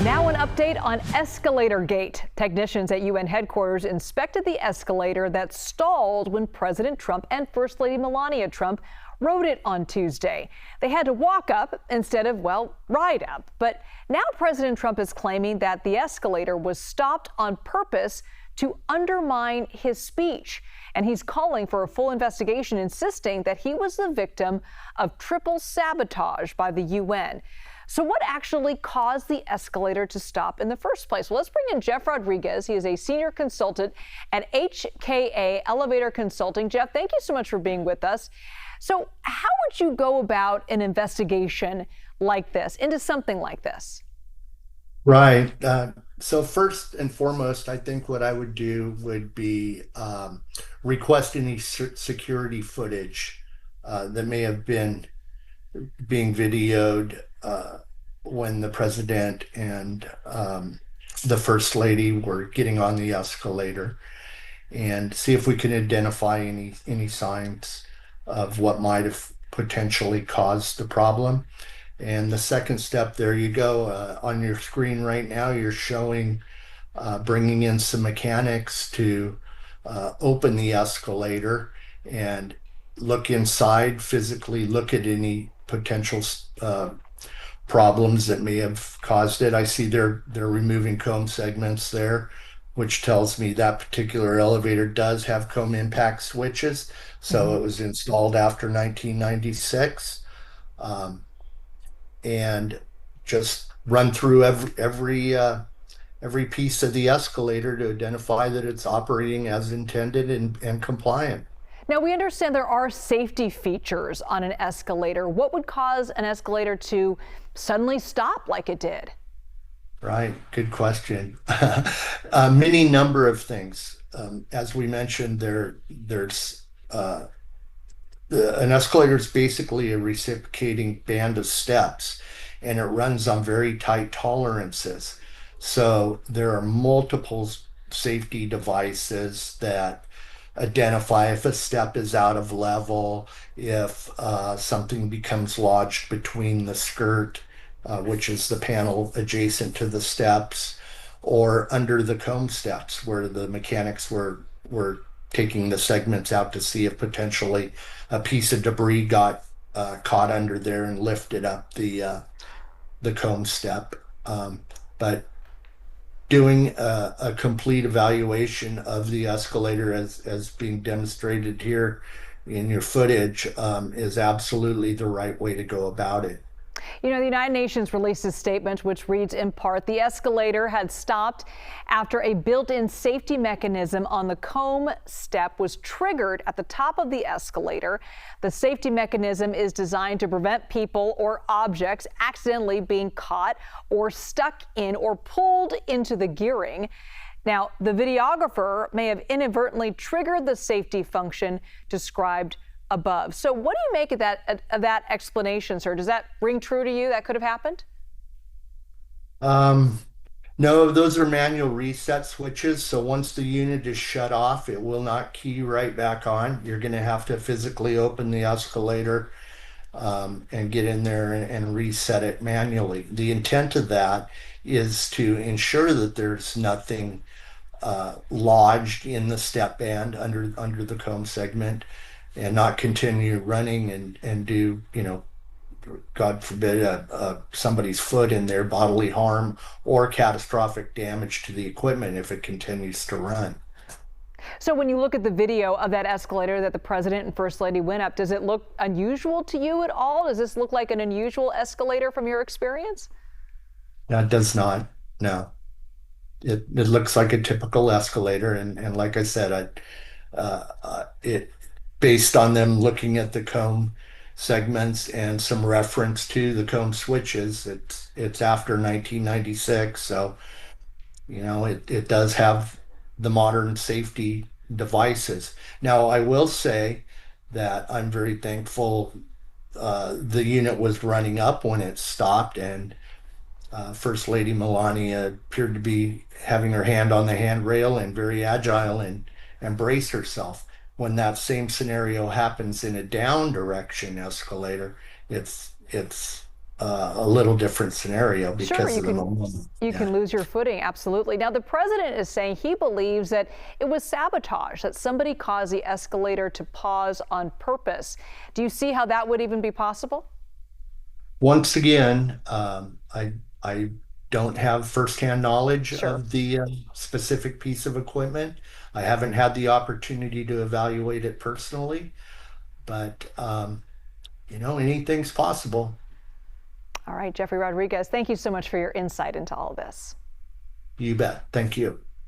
Now an update on Escalator Gate. Technicians at UN headquarters inspected the escalator that stalled when President Trump and First Lady Melania Trump rode it on Tuesday. They had to walk up instead of, well, ride up. But now President Trump is claiming that the escalator was stopped on purpose to undermine his speech. And he's calling for a full investigation, insisting that he was the victim of triple sabotage by the UN. So what actually caused the escalator to stop in the first place? Well, let's bring in Jeff Rodriguez. He is a senior consultant at HKA Elevator Consulting. Jeff, thank you so much for being with us. So how would you go about an investigation like this, into something like this? Right. So first and foremost, I think what I would do would be request any security footage that may have been being videoed when the president and the first lady were getting on the escalator, and see if we can identify any signs of what might have potentially caused the problem. And the second step, there you go, on your screen right now, you're showing bringing in some mechanics to open the escalator and look inside, physically look at any potential problems that may have caused it. I see they're removing comb segments there, which tells me that particular elevator does have comb impact switches. So it was installed after 1996. And just run through every piece of the escalator to identify that it's operating as intended and compliant. Now, we understand there are safety features on an escalator. What would cause an escalator to suddenly stop like it did? Right, good question. Many number of things. As we mentioned, there's an escalator is basically a reciprocating band of steps, and it runs on very tight tolerances. So there are multiple safety devices that identify if a step is out of level, if something becomes lodged between the skirt, which is the panel adjacent to the steps, or under the comb steps where the mechanics were taking the segments out to see if potentially a piece of debris got caught under there and lifted up the comb step. But doing a complete evaluation of the escalator as being demonstrated here in your footage is absolutely the right way to go about it. You know, the United Nations released a statement which reads in part, the escalator had stopped after a built-in safety mechanism on the comb step was triggered at the top of the escalator. The safety mechanism is designed to prevent people or objects accidentally being caught or stuck in or pulled into the gearing. Now, the videographer may have inadvertently triggered the safety function described above. So what do you make of that explanation, sir? Does that ring true to you? That could have happened? No, those are manual reset switches. So once the unit is shut off, it will not key right back on. You're going to have to physically open the escalator and get in there and reset it manually. The intent of that is to ensure that there's nothing lodged in the step band under the comb segment, and not continue running and do, God forbid, somebody's foot in there, bodily harm or catastrophic damage to the equipment if it continues to run. So when you look at the video of that escalator that the president and first lady went up, does it look unusual to you at all? Does this look like an unusual escalator from your experience? No, it does not. No. It looks like a typical escalator, and like I said, it based on them looking at the comb segments and some reference to the comb switches, it's after 1996, so it does have the modern safety devices. Now, I will say that I'm very thankful the unit was running up when it stopped, and First Lady Melania appeared to be having her hand on the handrail and very agile and brace herself. When that same scenario happens in a down direction escalator, it's a little different scenario Sure, because of the momentum. you Yeah. can lose your footing, absolutely. Now, the president is saying he believes that it was sabotage, that somebody caused the escalator to pause on purpose. Do you see how that would even be possible? Once again, I don't have firsthand knowledge Sure. of the specific piece of equipment. I haven't had the opportunity to evaluate it personally, but anything's possible. All right, Jeffrey Rodriguez, thank you so much for your insight into all of this. You bet. Thank you.